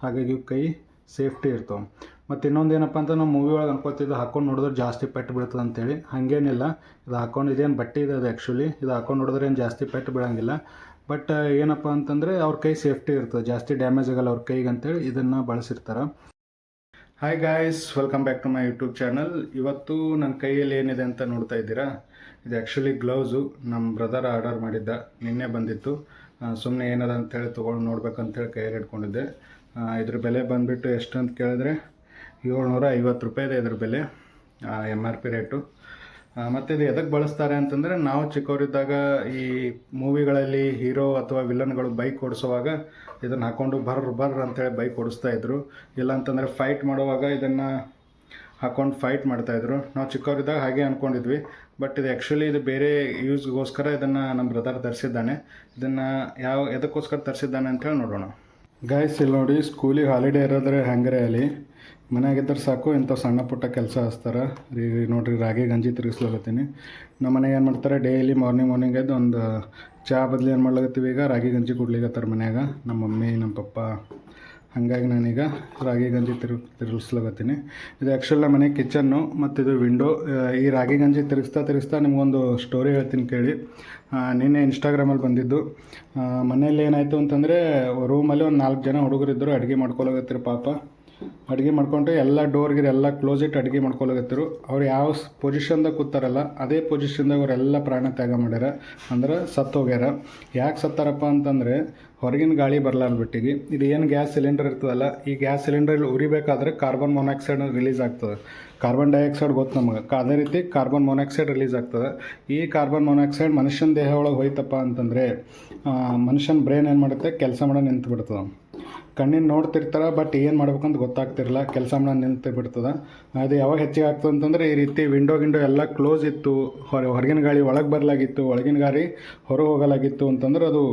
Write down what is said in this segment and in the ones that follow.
ಹಾಗಾಗಿ ಕೈ ಸೇಫ್ಟಿ ಇರ್ತವೆ. ಮತ್ತು ಇನ್ನೊಂದು ಏನಪ್ಪ ಅಂತ ನಾವು ಮೂವಿ ಒಳಗೆ ಅನ್ಕೋತಿದ್ದು ಹಾಕ್ಕೊಂಡು ನೋಡಿದ್ರೆ ಜಾಸ್ತಿ ಪೆಟ್ಟು ಬೀಳ್ತದೆ ಅಂತೇಳಿ. ಹಾಗೇನಿಲ್ಲ, ಇದು ಹಾಕ್ಕೊಂಡು ಇದೇನು ಬಟ್ಟೆ ಇದೆ ಅದು ಆ್ಯಕ್ಚುಲಿ ಇದು ಹಾಕ್ಕೊಂಡು ನೋಡಿದ್ರೆ ಏನು ಜಾಸ್ತಿ ಪೆಟ್ಟು ಬೀಳಂಗಿಲ್ಲ. ಬಟ್ ಏನಪ್ಪ ಅಂತಂದರೆ ಅವ್ರ ಕೈ ಸೇಫ್ಟಿ ಇರ್ತದೆ, ಜಾಸ್ತಿ ಡ್ಯಾಮೇಜ್ ಆಗಲ್ಲ ಅವ್ರ ಕೈಗೆ ಅಂತೇಳಿ ಇದನ್ನು ಬಳಸಿರ್ತಾರೆ. Hi guys, welcome back to my YouTube channel. ಇವತ್ತು ನನ್ನ ಕೈಯಲ್ಲಿ ಏನಿದೆ ಅಂತ ನೋಡ್ತಾ ಇದ್ದೀರಾ, ಇದು ಆ್ಯಕ್ಚುಲಿ ಗ್ಲೌಸು. ನಮ್ಮ ಬ್ರದರ್ ಆರ್ಡರ್ ಮಾಡಿದ್ದ, ನಿನ್ನೆ ಬಂದಿತ್ತು. ಸುಮ್ಮನೆ ಏನದ ಅಂತೇಳಿ ತೊಗೊಂಡು ನೋಡ್ಬೇಕಂತೇಳಿ ಕೈಯಲ್ಲಿ ಇಟ್ಕೊಂಡಿದ್ದೆ. ಇದ್ರ ಬೆಲೆ ಬಂದುಬಿಟ್ಟು ಎಷ್ಟು ಅಂತ ಕೇಳಿದ್ರೆ $750 ಇದೆ ಇದ್ರ ಬೆಲೆ, MRP ರೇಟು. ಮತ್ತು ಇದು ಎದಕ್ಕೆ ಬಳಸ್ತಾರೆ ಅಂತಂದರೆ, ನಾವು ಚಿಕ್ಕವರಿದ್ದಾಗ ಈ ಮೂವಿಗಳಲ್ಲಿ ಹೀರೋ ಅಥವಾ ವಿಲನ್ಗಳು ಬೈಕ್ ಓಡಿಸುವಾಗ ಇದನ್ನು ಹಾಕ್ಕೊಂಡು ಬರ್ರ ಅಂತೇಳಿ ಬೈಕ್ ಓಡಿಸ್ತಾಯಿದ್ರು. ಇಲ್ಲಾಂತಂದರೆ ಫೈಟ್ ಮಾಡುವಾಗ ಇದನ್ನು ಹಾಕ್ಕೊಂಡು ಫೈಟ್ ಮಾಡ್ತಾಯಿದ್ರು. ನಾವು ಚಿಕ್ಕವರಿದ್ದಾಗ ಹಾಗೆ ಅಂದ್ಕೊಂಡಿದ್ವಿ. ಬಟ್ ಇದು ಆ್ಯಕ್ಚುಲಿ ಇದು ಬೇರೆ ಯೂಸ್ಗೋಸ್ಕರ ಇದನ್ನು ನಮ್ಮ ಬ್ರದರ್ ತರಿಸಿದ್ದಾನೆ. ಇದನ್ನು ಎದಕ್ಕೋಸ್ಕರ ತರಿಸಿದ್ದಾನೆ ಅಂತೇಳಿ ನೋಡೋಣ. ಗಾಯ್ಸ್, ಇಲ್ಲಿ ನೋಡಿ, ಸ್ಕೂಲಿಗೆ ಹಾಲಿಡೇ ಇರೋದ್ರೆ ಹಂಗರೆ ಅಲ್ಲಿ ಮನೆಯಾಗಿದ್ದರೆ ಸಾಕು ಇಂಥ ಸಣ್ಣ ಪುಟ್ಟ ಕೆಲಸ ಹಚ್ತಾರೆ. ನೋಡಿರಿ, ರಾಗಿ ಗಂಜಿ ತಿರುಗಿಸ್ಲಾಗತ್ತೀನಿ. ನಮ್ಮ ಮನೆಗೆ ಏನು ಮಾಡ್ತಾರೆ, ಡೈಲಿ ಮಾರ್ನಿಂಗ್ ಎದ್ದು ಒಂದು ಚಹಾ ಬದಲು ಏನು ಮಾಡ್ಲಾಗತ್ತೀವಿ, ಈಗ ರಾಗಿ ಗಂಜಿ ಕೊಡ್ಲಿಕ್ಕತ್ತಾರೆ ಮನ್ಯಾಗ ನಮ್ಮ ಮಮ್ಮಿ ನಮ್ಮ ಪಪ್ಪ. ಹಾಗಾಗಿ ನಾನೀಗ ರಾಗಿ ಗಂಜಿ ತಿರುಗಿಸ್ಲಾಗತ್ತೀನಿ. ಇದು ಆ್ಯಕ್ಚುಲಿ ನಮ್ಮ ಮನೆ ಕಿಚನ್ನು ಮತ್ತು ಇದು ವಿಂಡೋ. ಈ ರಾಗಿ ಗಂಜಿ ತಿರುಗಿಸ್ತಾ ನಿಮಗೊಂದು ಸ್ಟೋರಿ ಹೇಳ್ತೀನಿ ಕೇಳಿ. ನಿನ್ನೆ ಇನ್ಸ್ಟಾಗ್ರಾಮಲ್ಲಿ ಬಂದಿದ್ದು. ಮನೆಯಲ್ಲಿ ಏನಾಯಿತು ಅಂತಂದರೆ, ರೂಮಲ್ಲಿ ಒಂದು 4 ಜನ ಹುಡುಗರಿದ್ದರು. ಅಡುಗೆ ಮಾಡ್ಕೊಳಗತ್ತಿರು ಪಾಪ. ಅಡುಗೆ ಮಾಡ್ಕೊಂಡು ಎಲ್ಲ ಡೋರ್ಗಿರು ಎಲ್ಲ ಕ್ಲೋಸ್ ಇಟ್ಟು ಅಡುಗೆ ಮಾಡ್ಕೊಳಗತ್ತಿರು. ಅವ್ರು ಯಾವ ಪೊಸಿಷನ್ದಾಗ ಕೂತಾರಲ್ಲ ಅದೇ ಪೊಸಿಷನ್ದಾಗ ಅವರೆಲ್ಲ ಪ್ರಾಣ ತ್ಯಾಗ ಮಾಡ್ಯಾರ, ಅಂದ್ರೆ ಸತ್ತು ಹೋಗ್ಯಾರ. ಯಾಕೆ ಸತ್ತಾರಪ್ಪ ಅಂತಂದರೆ, ಹೊರಗಿನ ಗಾಳಿ ಬರಲಾರ್ಬಿಟ್ಟಿಗೆ ಇದು ಏನು ಗ್ಯಾಸ್ ಸಿಲಿಂಡರ್ ಇರ್ತದಲ್ಲ, ಈ ಗ್ಯಾಸ್ ಸಿಲಿಂಡರ್ ಉರಿಬೇಕಾದ್ರೆ ಕಾರ್ಬನ್ ಮೊನಾಕ್ಸೈಡ್ ರಿಲೀಸ್ ಆಗ್ತದೆ. ಕಾರ್ಬನ್ ಡೈಆಕ್ಸೈಡ್ ಗೊತ್ತು ನಮಗೆ, ಅದೇ ರೀತಿ ಕಾರ್ಬನ್ ಮೊನಾಕ್ಸೈಡ್ ರಿಲೀಸ್ ಆಗ್ತದೆ. ಈ ಕಾರ್ಬನ್ ಮೊನಾಕ್ಸೈಡ್ ಮನುಷ್ಯನ ದೇಹ ಒಳಗೆ ಹೋಯ್ತಪ್ಪ ಅಂತಂದರೆ, ಮನುಷ್ಯನ ಬ್ರೈನ್ ಏನು ಮಾಡುತ್ತೆ, ಕೆಲಸ ಮಾಡೋದು ನಿಂತು ಬಿಡ್ತದೆ. ಕಣ್ಣಿನ ನೋಡ್ತಿರ್ತಾರೆ, ಬಟ್ ಏನು ಮಾಡ್ಬೇಕಂತ ಗೊತ್ತಾಗ್ತಿರಲ್ಲ, ಕೆಲಸ ಮಾಡೋದು ನಿಂತು ಬಿಡ್ತದೆ. ಅದು ಯಾವಾಗ ಹೆಚ್ಚಿಗೆ ಆಗ್ತದೆ ಅಂತಂದರೆ, ಈ ರೀತಿ ವಿಂಡೋ ಎಲ್ಲ ಕ್ಲೋಸ್ ಇತ್ತು, ಹೊರಗಿನ ಗಾಳಿ ಒಳಗೆ ಬರಲಾಗಿತ್ತು, ಒಳಗಿನ ಗಾಳಿ ಹೊರಗೆ ಹೋಗಲಾಗಿತ್ತು ಅಂತಂದ್ರೆ, ಅದು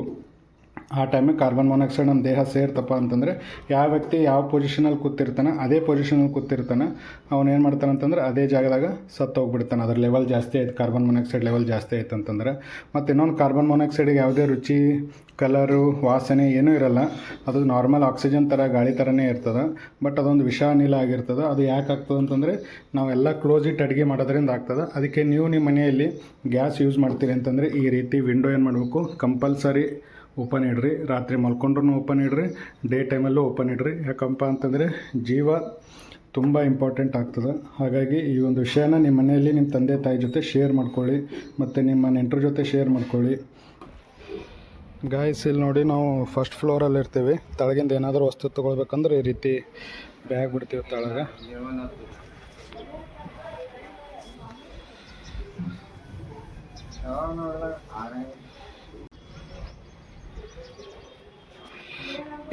ಆ ಟೈಮಿಗೆ ಕಾರ್ಬನ್ ಮೊನಾಕ್ಸೈಡ್ ನಮ್ಮ ದೇಹ ಸೇರ್ತಪ್ಪ ಅಂತಂದರೆ, ಯಾವ ವ್ಯಕ್ತಿ ಯಾವ ಪೊಸಿಷನಲ್ಲಿ ಕೂತಿರ್ತಾನೆ ಅದೇ ಪೊಸಿಷನಲ್ಲಿ ಕೂತಿರ್ತಾನೆ, ಅವನೇನು ಮಾಡ್ತಾನೆ ಅಂತಂದ್ರೆ ಅದೇ ಜಾಗದಾಗ ಸತ್ತು ಹೋಗ್ಬಿಡ್ತಾನೆ. ಅದ್ರ ಲೆವೆಲ್ ಜಾಸ್ತಿ ಆಯ್ತು, ಕಾರ್ಬನ್ ಮೊನಾಕ್ಸೈಡ್ ಲೆವೆಲ್ ಜಾಸ್ತಿ ಆಯ್ತು ಅಂತಂದ್ರೆ. ಮತ್ತು ಇನ್ನೊಂದು, ಕಾರ್ಬನ್ ಮೊನಾಕ್ಸೈಡಿಗೆ ಯಾವುದೇ ರುಚಿ, ಕಲರು, ವಾಸನೆ ಏನೂ ಇರಲ್ಲ. ಅದು ನಾರ್ಮಲ್ ಆಕ್ಸಿಜನ್ ಥರ, ಗಾಳಿ ಥರನೇ ಇರ್ತದೆ. ಬಟ್ ಅದೊಂದು ವಿಷ ಅನಿಲ ಆಗಿರ್ತದೆ. ಅದು ಯಾಕೆ ಆಗ್ತದೆ ಅಂತಂದರೆ, ನಾವೆಲ್ಲ ಕ್ಲೋಸ್ ಇಟ್ಟು ಅಡುಗೆ ಮಾಡೋದ್ರಿಂದ ಆಗ್ತದೆ. ಅದಕ್ಕೆ ನೀವು ನಿಮ್ಮ ಮನೆಯಲ್ಲಿ ಗ್ಯಾಸ್ ಯೂಸ್ ಮಾಡ್ತೀರಿ ಅಂತಂದರೆ, ಈ ರೀತಿ ವಿಂಡೋ ಏನು ಮಾಡಬೇಕು, ಕಂಪಲ್ಸರಿ ಓಪನ್ ಇಡ್ರಿ. ರಾತ್ರಿ ಮಲ್ಕೊಂಡ್ರೂ ಓಪನ್ ಇಡ್ರಿ, ಡೇ ಟೈಮಲ್ಲೂ ಓಪನ್ ಇಡ್ರಿ. ಯಾಕಪ್ಪ ಅಂತಂದರೆ ಜೀವ ತುಂಬ ಇಂಪಾರ್ಟೆಂಟ್ ಆಗ್ತದೆ. ಹಾಗಾಗಿ ಈ ಒಂದು ವಿಷಯನ ನಿಮ್ಮ ಮನೆಯಲ್ಲಿ ನಿಮ್ಮ ತಂದೆ ತಾಯಿ ಜೊತೆ ಶೇರ್ ಮಾಡ್ಕೊಳ್ಳಿ, ಮತ್ತು ನಿಮ್ಮ ನೆಂಟರ ಜೊತೆ ಶೇರ್ ಮಾಡ್ಕೊಳ್ಳಿ. ಗಾಯ್ಸ್, ಇಲ್ಲಿ ನೋಡಿ, ನಾವು ಫಸ್ಟ್ ಫ್ಲೋರಲ್ಲಿ ಇರ್ತೀವಿ. ತಳಗಿಂದ ಏನಾದರೂ ವಸ್ತು ತೊಗೊಳ್ಬೇಕಂದ್ರೆ ಈ ರೀತಿ ಬ್ಯಾಗ್ ಬಿಡ್ತೀವಿ ತಳಗೆ.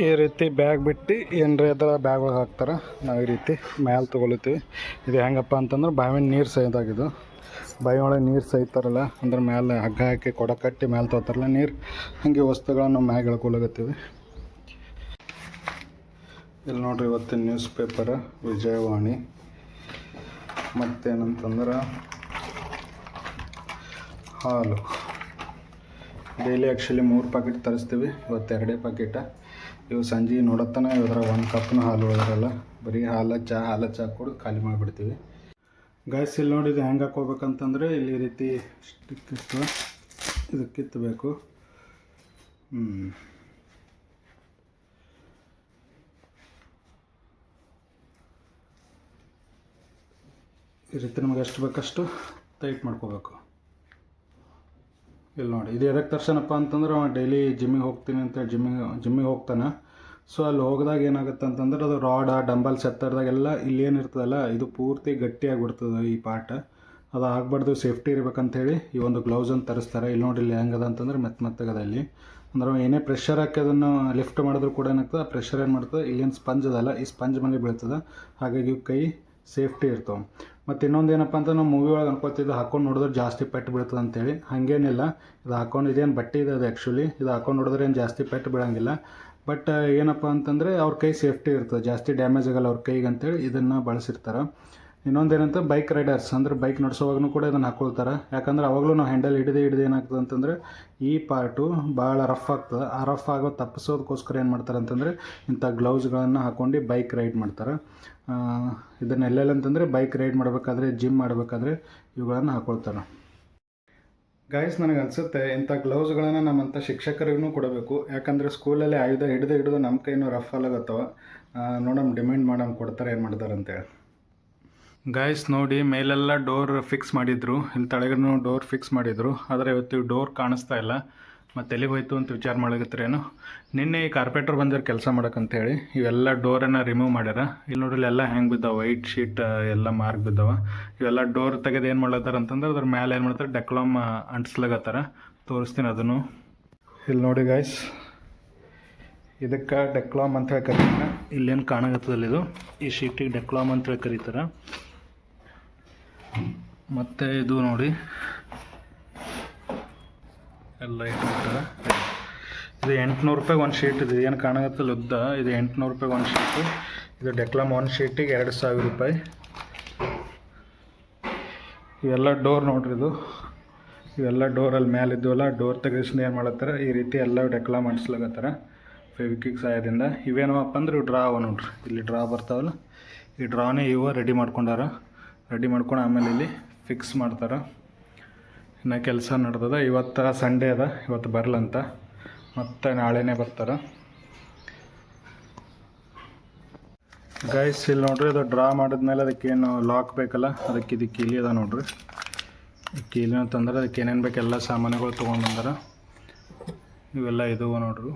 ಈ ರೀತಿ ಬ್ಯಾಗ್ ಬಿಟ್ಟು ಏನರ ಅದರ ಬ್ಯಾಗ್ ಒಳಗೆ ಹಾಕ್ತಾರೆ. ನಾವು ಈ ರೀತಿ ಮ್ಯಾಲೆ ತೊಗೊಳ್ತೀವಿ. ಇದು ಹೆಂಗಪ್ಪ ಅಂತಂದ್ರೆ, ಬಾವಿನ ನೀರು ಸೈದಾಗಿದ್ದು, ಬಾವಿ ಒಳಗೆ ನೀರು ಸೈತಾರಲ್ಲ, ಅಂದ್ರೆ ಮ್ಯಾಲೆ ಹಗ್ಗ ಹಾಕಿ ಕೊಡ ಕಟ್ಟಿ ಮ್ಯಾಲೆ ತೊಗೊತಾರಲ್ಲ ನೀರು, ಹಾಗೆ ವಸ್ತುಗಳನ್ನು ನಾವು ಮ್ಯಾಗೆ ಎಳ್ಕೊಳಗತ್ತೀವಿ. ಇಲ್ಲಿ ನೋಡ್ರಿ, ಇವತ್ತಿನ ನ್ಯೂಸ್ ಪೇಪರ್ ವಿಜಯವಾಣಿ. ಮತ್ತೇನಂತಂದ್ರೆ, ಹಾಲು ಡೈಲಿ ಆ್ಯಕ್ಚುಲಿ 3 ಪ್ಯಾಕೆಟ್ ತರಿಸ್ತೀವಿ. ಇವತ್ತು 2 ಪ್ಯಾಕೆಟ. ಇವು ಸಂಜೆ ನೋಡತ್ತಾನೆ ಇದ್ರ 1 ಕಪ್ನ ಹಾಲು ಉಳಿದ್ರಲ್ಲ, ಬರೀ ಹಾಲು ಚಹಾ ಕೊಡು ಖಾಲಿ ಮಾಡಿಬಿಡ್ತೀವಿ. ಗಾಯ್ಸ್, ಇಲ್ಲಿ ನೋಡಿ, ಇದು ಹೆಂಗೆ ಹಾಕೋಬೇಕಂತಂದರೆ, ಇಲ್ಲಿ ಈ ರೀತಿ ಸ್ಟಿಕ್ ಇತ್ತು, ಇದು ಕಿತ್ತಬೇಕು. ಈ ರೀತಿ ನಮಗೆ ಎಷ್ಟು ಬೇಕಷ್ಟು ಟೈಟ್ ಮಾಡ್ಕೋಬೇಕು. ಇಲ್ಲಿ ನೋಡಿ, ಇದು ಎದಕ್ಕೆ ತರ್ಸನಪ್ಪ ಅಂತಂದ್ರೆ, ಅವ ಡೈಲಿ ಜಿಮ್ಮಿಗೆ ಹೋಗ್ತೀನಿ ಅಂತೇಳಿ ಜಿಮ್ಮಿಗೆ ಹೋಗ್ತಾನೆ. ಸೊ ಅಲ್ಲಿ ಹೋಗಿದಾಗ ಏನಾಗುತ್ತೆ ಅಂತಂದ್ರೆ, ಅದು ರಾಡ ಡಂಬಲ್ಸ್ ಎತ್ತರದಾಗೆಲ್ಲ ಇಲ್ಲಿ ಏನಿರ್ತದಲ್ಲ, ಇದು ಪೂರ್ತಿ ಗಟ್ಟಿಯಾಗಿಬಿಡ್ತದೆ ಈ ಪಾರ್ಟ್. ಅದು ಆಗಬಾರ್ದು, ಸೇಫ್ಟಿ ಇರ್ಬೇಕಂತೇಳಿ ಈ ಒಂದು ಗ್ಲೌಸನ್ನು ತರಿಸ್ತಾರೆ. ಇಲ್ಲಿ ನೋಡಿ, ಇಲ್ಲಿ ಹೆಂಗದ ಅಂತಂದ್ರೆ ಮೆತ್ತಗದ. ಇಲ್ಲಿ ಅಂದ್ರೆ ಏನೇ ಪ್ರೆಷರ್ ಹಾಕಿ ಅದನ್ನು ಲಿಫ್ಟ್ ಮಾಡಿದ್ರು ಕೂಡ ಏನಾಗ್ತದೆ, ಆ ಪ್ರೆಷರ್ ಏನು ಮಾಡ್ತದೆ, ಇಲ್ಲೇನು ಸ್ಪಂಜ್ ಅದಲ್ಲ, ಈ ಸ್ಪಂಜ್ ಮೇಲೆ ಬೀಳ್ತದೆ. ಹಾಗಾಗಿ ಕೈ ಸೇಫ್ಟಿ ಇರ್ತವೆ. ಮತ್ತು ಇನ್ನೊಂದು ಏನಪ್ಪ ಅಂತ, ನಾವು ಮೂವಿ ಒಳಗೆ ಅನ್ಕೋತಿದ್ದು ಹಾಕ್ಕೊಂಡು ನೋಡಿದ್ರೆ ಜಾಸ್ತಿ ಪೆಟ್ಟು ಬೀಳ್ತದೆ ಅಂತೇಳಿ. ಹಾಗೇನಿಲ್ಲ, ಇದು ಹಾಕ್ಕೊಂಡು ಇದೇನು ಬಟ್ಟೆ ಇದೆ ಅದು ಆ್ಯಕ್ಚುಲಿ ಇದು ಹಾಕ್ಕೊಂಡು ನೋಡಿದ್ರೆ ಏನು ಜಾಸ್ತಿ ಪೆಟ್ಟು ಬೀಳಂಗಿಲ್ಲ. ಬಟ್ ಏನಪ್ಪ ಅಂತಂದರೆ, ಅವ್ರ ಕೈ ಸೇಫ್ಟಿ ಇರ್ತದೆ, ಜಾಸ್ತಿ ಡ್ಯಾಮೇಜ್ ಆಗಲ್ಲ ಅವ್ರ ಕೈಗೆ ಅಂತೇಳಿ ಇದನ್ನು ಬಳಸಿರ್ತಾರೆ. ಇನ್ನೊಂದೇನಂತ ಬೈಕ್ ರೈಡರ್ಸ್ ಅಂದರೆ ಬೈಕ್ ನಡೆಸೋವಾಗೂ ಕೂಡ ಇದನ್ನು ಹಾಕ್ಕೊಳ್ತಾರೆ. ಯಾಕಂದ್ರೆ ಅವಾಗಲೂ ನಾವು ಹ್ಯಾಂಡಲ್ ಹಿಡಿದು ಏನಾಗ್ತದೆ ಅಂತಂದರೆ ಈ ಪಾರ್ಟು ಭಾಳ ರಫ್ ಆಗ್ತದೆ. ಆ ರಫ್ ಆಗೋ ತಪ್ಪಿಸೋದಕ್ಕೋಸ್ಕರ ಏನು ಮಾಡ್ತಾರೆ ಅಂತಂದರೆ ಇಂಥ ಗ್ಲೌಸ್ಗಳನ್ನು ಹಾಕ್ಕೊಂಡು ಬೈಕ್ ರೈಡ್ ಮಾಡ್ತಾರೆ. ಇದನ್ನೆಲ್ಲೆಲ್ಲ ಅಂತಂದರೆ ಬೈಕ್ ರೈಡ್ ಮಾಡಬೇಕಾದ್ರೆ, ಜಿಮ್ ಮಾಡಬೇಕಾದ್ರೆ ಇವುಗಳನ್ನು ಹಾಕ್ಕೊಳ್ತಾರೆ. ಗೈಸ್, ನನಗೆ ಅನಿಸುತ್ತೆ ಇಂಥ ಗ್ಲೌಸ್ಗಳನ್ನು ನಮ್ಮಂಥ ಶಿಕ್ಷಕರಿಗೂ ಕೊಡಬೇಕು. ಯಾಕಂದರೆ ಸ್ಕೂಲಲ್ಲಿ ಆಯುಧ ಹಿಡಿದು ನಮ್ಮ ಕೈನೂ ರಫ್ ಆಗತ್ತವ. ನೋಡಮ್ ಡಿಮ್ಯಾಂಡ್ ಮಾಡಮ್ ಕೊಡ್ತಾರೆ ಏನು ಮಾಡ್ತಾರೆ ಅಂತೇಳಿ. ಗೈಸ್ ನೋಡಿ, ಮೇಲೆಲ್ಲ ಡೋರ್ ಫಿಕ್ಸ್ ಮಾಡಿದ್ರು, ಇಲ್ಲಿ ತಳಗೂ ಡೋರ್ ಫಿಕ್ಸ್ ಮಾಡಿದ್ರು. ಆದರೆ ಇವತ್ತು ಡೋರ್ ಕಾಣಿಸ್ತಾ ಇಲ್ಲ. ಮತ್ತು ಎಲ್ಲಿಗೆ ಹೋಯ್ತು ಅಂತ ವಿಚಾರ ಮಾಡಕತ್ರೇನು. ನಿನ್ನೆ ಈ ಕಾರ್ಪೆಂಟ್ರ್ ಬಂದಿರು ಕೆಲಸ ಮಾಡೋಕ್ಕಂತೇಳಿ ಇವೆಲ್ಲ ಡೋರನ್ನು ರಿಮೂವ್ ಮಾಡ್ಯಾರ. ಇಲ್ಲಿ ನೋಡ್ರಿ ಎಲ್ಲ ಹೆಂಗೆ ಬಿದ್ದಾವೆ, ವೈಟ್ ಶೀಟ್ ಎಲ್ಲ ಮಾರ್ಕ್ ಬಿದ್ದಾವೆ. ಇವೆಲ್ಲ ಡೋರ್ ತೆಗೆದು ಏನು ಮಾಡ್ಲತ್ತಾರ ಅಂತಂದ್ರೆ ಅದ್ರ ಮೇಲೆ ಏನು ಮಾಡ್ತಾರೆ, ಡೆಕ್ಲಾಮ್ ಅಂಟಿಸ್ಲಾಗತ್ತಾರ. ತೋರಿಸ್ತೀನಿ ಅದನ್ನು. ಇಲ್ಲಿ ನೋಡಿ ಗೈಸ್, ಇದಕ್ಕೆ ಡೆಕ್ಲಾಮ್ ಅಂತೇಳಿ ಕರೀತಾರೆ. ಇಲ್ಲೇನು ಕಾಣಕತ್ತದಲ್ಲಿ ಇದು ಈ ಶೀಟಿಗೆ ಡೆಕ್ಲಾಮ್ ಅಂತೇಳಿ ಕರೀತಾರೆ. ಮತ್ತು ಇದು ನೋಡಿ ಎಲ್ಲ ಇಟ್ಟಿರ್ತಾರೆ. ಇದು 800 ರೂಪಾಯಿಗೆ ಒಂದು ಶೀಟ್. ಇದು ಏನು ಕಾಣಕತ್ತಲ್ಲ ಉದ್ದ, ಇದು 800 ರೂಪಾಯಿಗೆ ಒಂದು ಶೀಟು. ಇದು ಡೆಕ್ಲಾಮ್ ಒಂದು ಶೀಟಿಗೆ 2000 ರೂಪಾಯಿ. ಇವೆಲ್ಲ ಡೋರ್ ನೋಡ್ರಿ, ಇವೆಲ್ಲ ಡೋರಲ್ಲಿ ಮೇಲೆ ಇದ್ದವಲ್ಲ, ಡೋರ್ ತೆಗೆಸಿಂದ ಏನು ಮಾಡತ್ತಾರೆ ಈ ರೀತಿ ಎಲ್ಲ ಡೆಕ್ಲಾಮ್ ಅಂಟಿಸ್ಲಾಗತ್ತಾರೆ ಫೆವಿಕ್ವಿಕ್ ಸಹಾಯದಿಂದ. ಇವೇನಪ್ಪ ಅಂದ್ರೆ ಡ್ರಾ ಅವ ನೋಡ್ರಿ, ಇಲ್ಲಿ ಡ್ರಾ ಬರ್ತಾವಲ್ಲ, ಈ ಡ್ರಾನೇ ರೆಡಿ ಮಾಡ್ಕೊಂಡಾರ. ರೆಡಿ ಮಾಡ್ಕೊಂಡು ಆಮೇಲೆ ಇಲ್ಲಿ ಫಿಕ್ಸ್ ಮಾಡ್ತಾರೆ. ಇನ್ನು ಕೆಲಸ ನಡೆದದ. ಇವತ್ತು ಸಂಡೇ ಅದ, ಇವತ್ತು ಬರಲಂತ, ಮತ್ತು ನಾಳೆನೇ ಬರ್ತಾರೆ. ಗೈಸ್ ಇಲ್ಲಿ ನೋಡ್ರಿ, ಅದು ಡ್ರಾ ಮಾಡಿದ್ಮೇಲೆ ಅದಕ್ಕೇನು ಲಾಕ್ ಬೇಕಲ್ಲ, ಅದಕ್ಕೆ ಇದು ಕೀಲಿ ಅದ ನೋಡ್ರಿ. ಈ ಕೀಲಿನ ತಂದ್ರೆ ಅದಕ್ಕೆ ಏನೇನು ಬೇಕು ಎಲ್ಲ ಸಾಮಾನುಗಳು ತೊಗೊಂಡು ಬಂದಾರ. ಇವೆಲ್ಲ ಇದು ನೋಡ್ರಿ,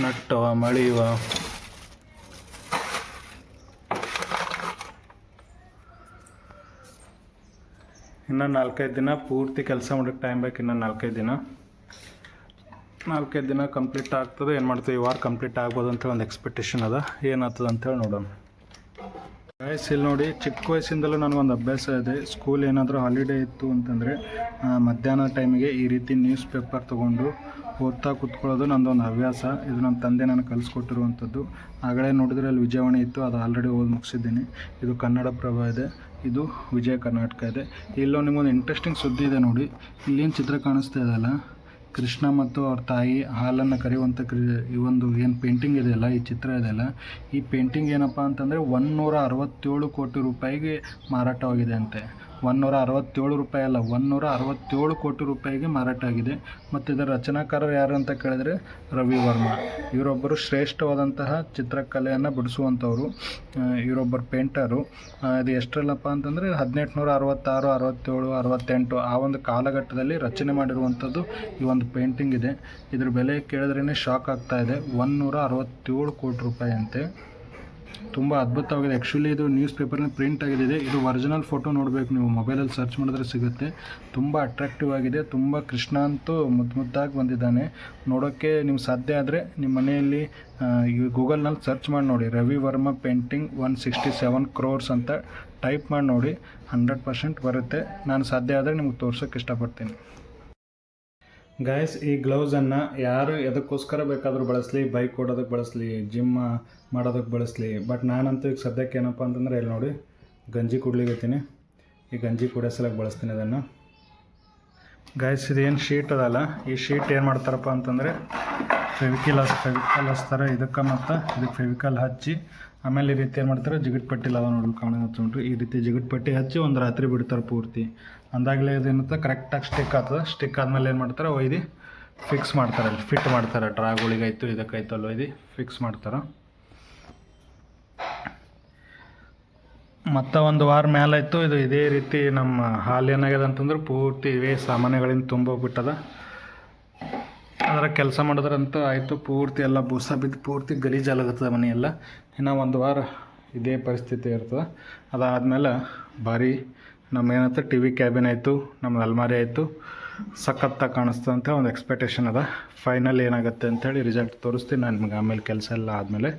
ನಟ್ಟವ, ಮಳಿವ, ಇನ್ನು 4-5 ದಿನ ಪೂರ್ತಿ ಕೆಲಸ ಮಾಡೋಕ್ಕೆ ಟೈಮ್ ಬೇಕು. ಇನ್ನು 4-5 ದಿನ ಕಂಪ್ಲೀಟ್ ಆಗ್ತದೆ. ಏನು ಮಾಡ್ತೀವಿ, ಈ ವಾರ ಕಂಪ್ಲೀಟ್ ಆಗ್ಬೋದು ಅಂತೇಳಿ ಒಂದು ಎಕ್ಸ್ಪೆಕ್ಟೇಷನ್ ಅದ. ಏನಾಗ್ತದೆ ಅಂತೇಳಿ ನೋಡೋಣ. ಗೈಸ್ ಇಲ್ಲಿ ನೋಡಿ, ಚಿಕ್ಕ ವಯಸ್ಸಿಂದಲೂ ನನಗೊಂದು ಅಭ್ಯಾಸ ಇದೆ. ಸ್ಕೂಲ್ ಏನಾದರೂ ಹಾಲಿಡೇ ಇತ್ತು ಅಂತಂದರೆ ಮಧ್ಯಾಹ್ನ ಟೈಮಿಗೆ ಈ ರೀತಿ ನ್ಯೂಸ್ ಪೇಪರ್ ತೊಗೊಂಡು ಓದ್ತಾ ಕೂತ್ಕೊಳ್ಳೋದು ನನ್ನದೊಂದು ಹವ್ಯಾಸ. ಇದು ನಮ್ಮ ತಂದೆ ನನಗೆ ಕಲಿಸ್ಕೊಟ್ಟಿರುವಂಥದ್ದು. ಆಗಲೇ ನೋಡಿದ್ರೆ ಅಲ್ಲಿ ವಿಜಯವಾಣಿ ಇತ್ತು, ಅದು ಆಲ್ರೆಡಿ ಓದಿ ಮುಗಿಸಿದ್ದೀನಿ. ಇದು ಕನ್ನಡಪ್ರಭ ಇದೆ, ಇದು ವಿಜಯ ಕರ್ನಾಟಕ ಇದೆ. ಇಲ್ಲೋ ನಿಮಗೊಂದು ಇಂಟ್ರೆಸ್ಟಿಂಗ್ ಸುದ್ದಿ ಇದೆ ನೋಡಿ. ಇಲ್ಲೇನು ಚಿತ್ರ ಕಾಣಿಸ್ತಾ ಇದೆಯಲ್ಲ, ಕೃಷ್ಣ ಮತ್ತು ಅವ್ರ ತಾಯಿ ಹಾಲನ್ನು ಕರೆಯುವಂಥ ಈ ಒಂದು ಏನು ಪೇಂಟಿಂಗ್ ಇದೆಯಲ್ಲ, ಈ ಚಿತ್ರ ಇದೆಯಲ್ಲ, ಈ ಪೇಂಟಿಂಗ್ ಏನಪ್ಪ ಅಂತಂದರೆ 167 ಕೋಟಿ ರೂಪಾಯಿಗೆ ಮಾರಾಟವಾಗಿದೆ ಅಂತೆ. 167 ರೂಪಾಯಿ ಅಲ್ಲ, 167 ಕೋಟಿ ರೂಪಾಯಿಗೆ ಮಾರಾಟ ಆಗಿದೆ. ಮತ್ತು ಇದರ ರಚನಾಕಾರರು ಯಾರು ಅಂತ ಕೇಳಿದರೆ ರವಿ ವರ್ಮಾ. ಇವರೊಬ್ಬರು ಶ್ರೇಷ್ಠವಾದಂತಹ ಚಿತ್ರಕಲೆಯನ್ನು ಬಿಡಿಸುವಂಥವ್ರು. ಇವರೊಬ್ಬರು ಪೇಂಟರು. ಇದು ಎಷ್ಟರಲ್ಲಪ್ಪ ಅಂತಂದರೆ 1866, 67, 68 ಆ ಒಂದು ಕಾಲಘಟ್ಟದಲ್ಲಿ ರಚನೆ ಮಾಡಿರುವಂಥದ್ದು ಈ ಒಂದು ಪೇಂಟಿಂಗ್ ಇದೆ. ಇದ್ರ ಬೆಲೆ ಕೇಳಿದ್ರೇ ಶಾಕ್ ಆಗ್ತಾ ಇದೆ. 167 ಕೋಟಿ ರೂಪಾಯಿ ಅಂತೆ. ತುಂಬ ಅದ್ಭುತವಾಗಿದೆ. ಆ್ಯಕ್ಚುಲಿ ಇದು ನ್ಯೂಸ್ ಪೇಪರ್ನ ಪ್ರಿಂಟ್ ಆಗಿದೆ. ಇದು ಒರಿಜಿನಲ್ ಫೋಟೋ ನೋಡಬೇಕು, ನೀವು ಮೊಬೈಲಲ್ಲಿ ಸರ್ಚ್ ಮಾಡಿದ್ರೆ ಸಿಗುತ್ತೆ. ತುಂಬ ಅಟ್ರಾಕ್ಟಿವ್ ಆಗಿದೆ. ತುಂಬ ಕೃಷ್ಣ ಅಂತೂ ಮುದ್ದಾಗಿ ಬಂದಿದ್ದಾನೆ. ನೋಡೋಕ್ಕೆ ನೀವು ಸಾಧ್ಯ ಆದರೆ ನಿಮ್ಮ ಮನೆಯಲ್ಲಿ ಗೂಗಲ್ನಲ್ಲಿ ಸರ್ಚ್ ಮಾಡಿ ನೋಡಿ, ರವಿ ವರ್ಮಾ ಪೇಂಟಿಂಗ್ 167 crores ಅಂತ ಟೈಪ್ ಮಾಡಿ ನೋಡಿ, 100% ಬರುತ್ತೆ. ನಾನು ಸಾಧ್ಯ ಆದರೆ ನಿಮ್ಗೆ ತೋರ್ಸೋಕ್ಕೆ ಇಷ್ಟಪಡ್ತೀನಿ. ಗೈಸ್, ಈ ಗ್ಲೌಸನ್ನು ಯಾರು ಎದಕ್ಕೋಸ್ಕರ ಬೇಕಾದರೂ ಬಳಸಲಿ, ಬೈಕ್ ಓಡೋದಕ್ಕೆ ಬಳಸಲಿ, ಜಿಮ್ ಮಾಡೋದಕ್ಕೆ ಬಳಸಲಿ. ಬಟ್ ನಾನಂತೂ ಈಗ ಸದ್ಯಕ್ಕೆ ಏನಪ್ಪ ಅಂತಂದರೆ ಇಲ್ಲಿ ನೋಡಿ, ಗಂಜಿ ಕುಡ್ಲಿಗತ್ತೀನಿ. ಈ ಗಂಜಿ ಕುಡಿಯೋಸಲಕ್ಕೆ ಬಳಸ್ತೀನಿ ಅದನ್ನು. ಗೈಸ್, ಇದೇನು ಶೀಟ್ ಅದಲ್ಲ, ಈ ಶೀಟ್ ಏನು ಮಾಡ್ತಾರಪ್ಪ ಅಂತಂದರೆ ಫೆವಿಕಲ್ ಹಚ್ತಾರೆ ಇದಕ್ಕೆ, ಮತ್ತು ಇದಕ್ಕೆ ಫೆವಿಕಲ್ ಹಚ್ಚಿ ಆಮೇಲೆ ಈ ರೀತಿ ಏನು ಮಾಡ್ತಾರೆ, ಜಿಗಿಟ್ ಪಟ್ಟಿ ಅದ ನೋಡಿ ಕಾಣುತ್ತೆ. ಈ ರೀತಿ ಜಿಗಿಟ್ ಪಟ್ಟಿ ಹಚ್ಚಿ ಒಂದು ರಾತ್ರಿ ಬಿಡ್ತಾರೆ ಪೂರ್ತಿ. ಅಂದಾಗಲೇ ಇದೇನಂತ ಕರೆಕ್ಟಾಗಿ ಸ್ಟಿಕ್ ಆಗ್ತದೆ. ಸ್ಟಿಕ್ ಆದಮೇಲೆ ಏನು ಮಾಡ್ತಾರೆ, ಒಯ್ದು ಫಿಕ್ಸ್ ಮಾಡ್ತಾರೆ, ಅಲ್ಲಿ ಫಿಟ್ ಮಾಡ್ತಾರೆ. ಡ್ರಾಗಳಿಗಾಯ್ತು ಇದಕ್ಕಾಯ್ತು ಅಲ್ಲಿ ಒಯ್ದು ಫಿಕ್ಸ್ ಮಾಡ್ತಾರೆ. ಮತ್ತು ಒಂದು ವಾರ ಮೇಲಾಯಿತು ಇದು ಇದೇ ರೀತಿ. ನಮ್ಮ ಹಾಲು ಏನಾಗ್ಯದ ಅಂತಂದ್ರೆ ಪೂರ್ತಿ ಇವೇ ಸಾಮಾನ್ಯಗಳಿಂದ ತುಂಬೋಗ್ಬಿಟ್ಟದ. ಅದರ ಕೆಲಸ ಮಾಡಿದ್ರಂತೂ ಆಯಿತು, ಪೂರ್ತಿ ಎಲ್ಲ ಬೂಸ ಬಿದ್ದು ಪೂರ್ತಿ ಗಲೀಜಾಲಾಗುತ್ತದೆ ಮನೆಯೆಲ್ಲ. ಇನ್ನು ಒಂದು ವಾರ ಇದೇ ಪರಿಸ್ಥಿತಿ ಇರ್ತದೆ. ಅದಾದಮೇಲೆ ಭಾರಿ ನಮ್ಮ ಏನಂತ ಟಿ ವಿ ಕ್ಯಾಬಿನ್ ಆಯಿತು, ನಮ್ಮ ಅಲ್ಮಾರಿ ಆಯಿತು, ಸಖತ್ತಾಗಿ ಕಾಣಿಸ್ತದೆ ಅಂತ ಒಂದು ಎಕ್ಸ್ಪೆಕ್ಟೇಷನ್ ಅದ. ಫೈನಲ್ ಏನಾಗುತ್ತೆ ಅಂಥೇಳಿ ರಿಸಲ್ಟ್ ತೋರಿಸ್ತೀನಿ ನಾನು ನಿಮ್ಗೆ ಆಮೇಲೆ ಕೆಲಸ ಎಲ್ಲ ಆದಮೇಲೆ.